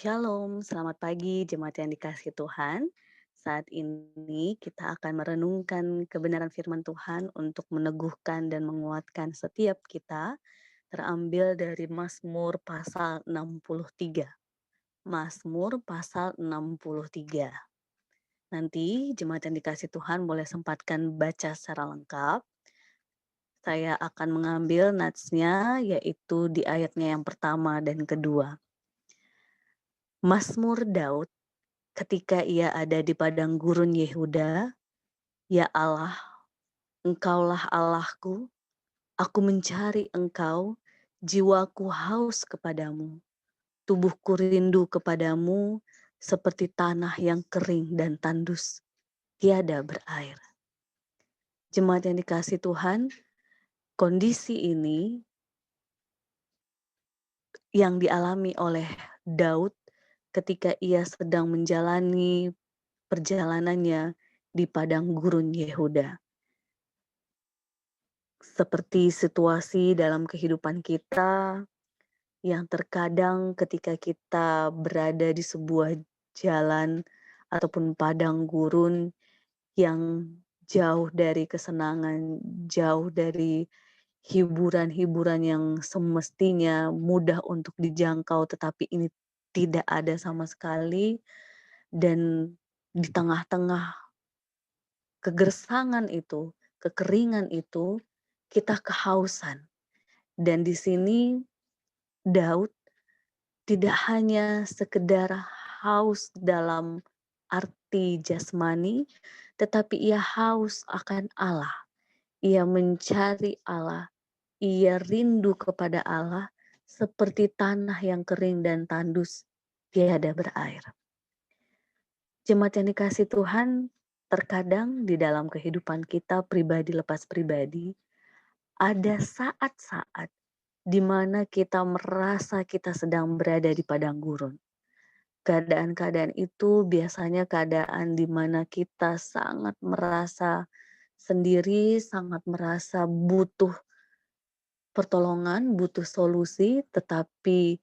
Shalom, selamat pagi jemaat yang dikasihi Tuhan. Saat ini kita akan merenungkan kebenaran firman Tuhan untuk meneguhkan dan menguatkan setiap kita, terambil dari Mazmur pasal 63. Mazmur pasal 63. Nanti jemaat yang dikasihi Tuhan boleh sempatkan baca secara lengkap. Saya akan mengambil natsnya yaitu di ayatnya yang pertama dan kedua. Mazmur Daud ketika ia ada di padang gurun Yehuda, ya Allah, Engkaulah Allahku, aku mencari Engkau, jiwaku haus kepadamu, tubuhku rindu kepadamu, seperti tanah yang kering dan tandus, tiada berair. Jemaat yang dikasihi Tuhan, kondisi ini yang dialami oleh Daud ketika ia sedang menjalani perjalanannya di padang gurun Yehuda. Seperti situasi dalam kehidupan kita yang terkadang ketika kita berada di sebuah jalan ataupun padang gurun yang jauh dari kesenangan, jauh dari hiburan-hiburan yang semestinya mudah untuk dijangkau, tetapi ini tidak ada sama sekali, dan di tengah-tengah kegersangan itu, kekeringan itu, kita kehausan. Dan di sini Daud tidak hanya sekedar haus dalam arti jasmani, tetapi ia haus akan Allah. Ia mencari Allah, ia rindu kepada Allah seperti tanah yang kering dan tandus, tiada berair. Jemaat yang dikasihi Tuhan, terkadang di dalam kehidupan kita pribadi lepas pribadi, ada saat-saat di mana kita merasa kita sedang berada di padang gurun. Keadaan-keadaan itu biasanya keadaan di mana kita sangat merasa sendiri, sangat merasa butuh pertolongan, butuh solusi, tetapi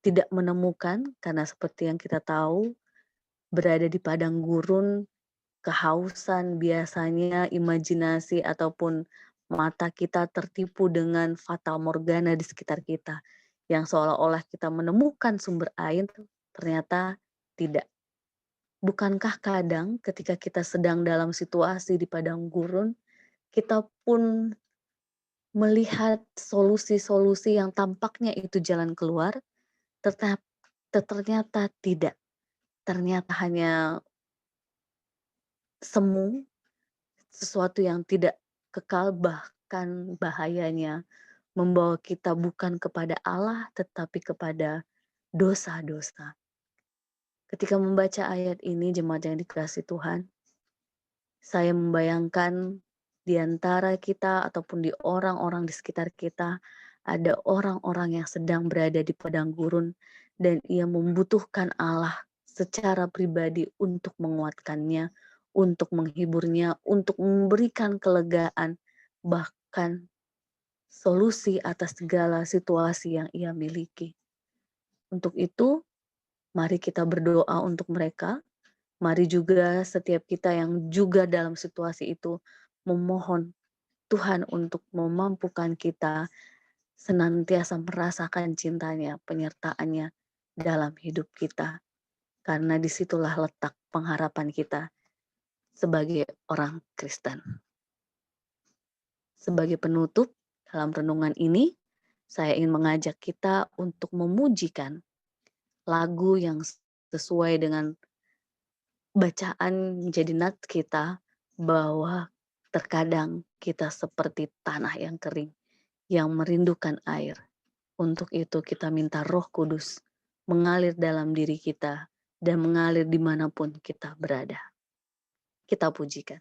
tidak menemukan karena seperti yang kita tahu, berada di padang gurun, kehausan biasanya imajinasi ataupun mata kita tertipu dengan fata morgana di sekitar kita, yang seolah-olah kita menemukan sumber air, ternyata tidak. Bukankah kadang ketika kita sedang dalam situasi di padang gurun, kita pun melihat solusi-solusi yang tampaknya itu jalan keluar, tetap ternyata tidak. Ternyata hanya semu, sesuatu yang tidak kekal, bahkan bahayanya membawa kita bukan kepada Allah tetapi kepada dosa-dosa. Ketika membaca ayat ini jemaat yang dikasihi Tuhan, saya membayangkan di antara kita ataupun di orang-orang di sekitar kita ada orang-orang yang sedang berada di padang gurun dan ia membutuhkan Allah secara pribadi untuk menguatkannya, untuk menghiburnya, untuk memberikan kelegaan, bahkan solusi atas segala situasi yang ia miliki. Untuk itu, mari kita berdoa untuk mereka. Mari juga setiap kita yang juga dalam situasi itu memohon Tuhan untuk memampukan kita senantiasa merasakan cintanya, penyertaannya dalam hidup kita. Karena disitulah letak pengharapan kita sebagai orang Kristen. Sebagai penutup dalam renungan ini, saya ingin mengajak kita untuk memujikan lagu yang sesuai dengan bacaan menjadi nats kita bahwa terkadang kita seperti tanah yang kering yang merindukan air. Untuk itu kita minta Roh Kudus mengalir dalam diri kita dan mengalir dimanapun kita berada. Kita pujikan.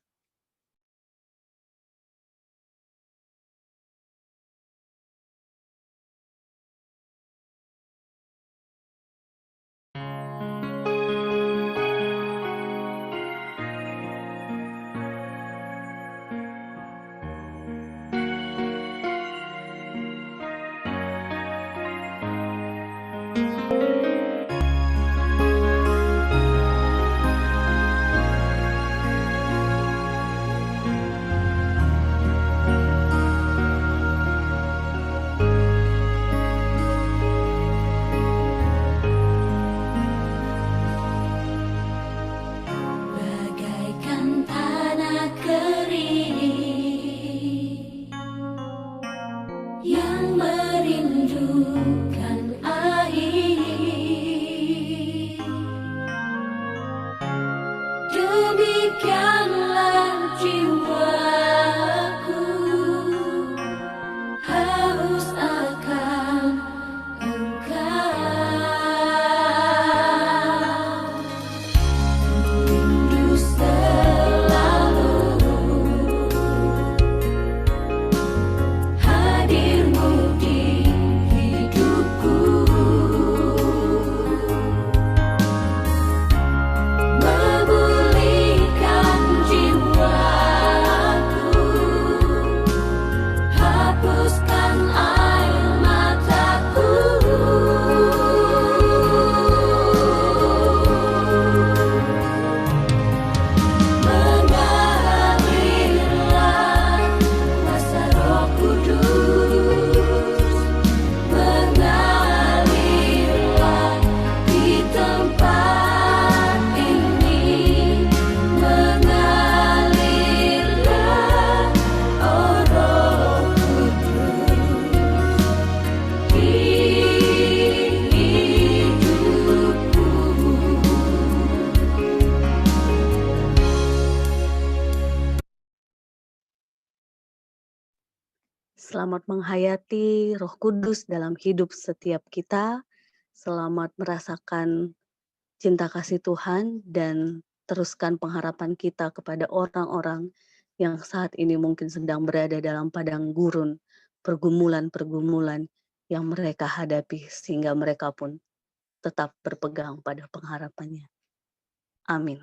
Selamat menghayati Roh Kudus dalam hidup setiap kita. Selamat merasakan cinta kasih Tuhan dan teruskan pengharapan kita kepada orang-orang yang saat ini mungkin sedang berada dalam padang gurun, pergumulan-pergumulan yang mereka hadapi sehingga mereka pun tetap berpegang pada pengharapannya. Amin.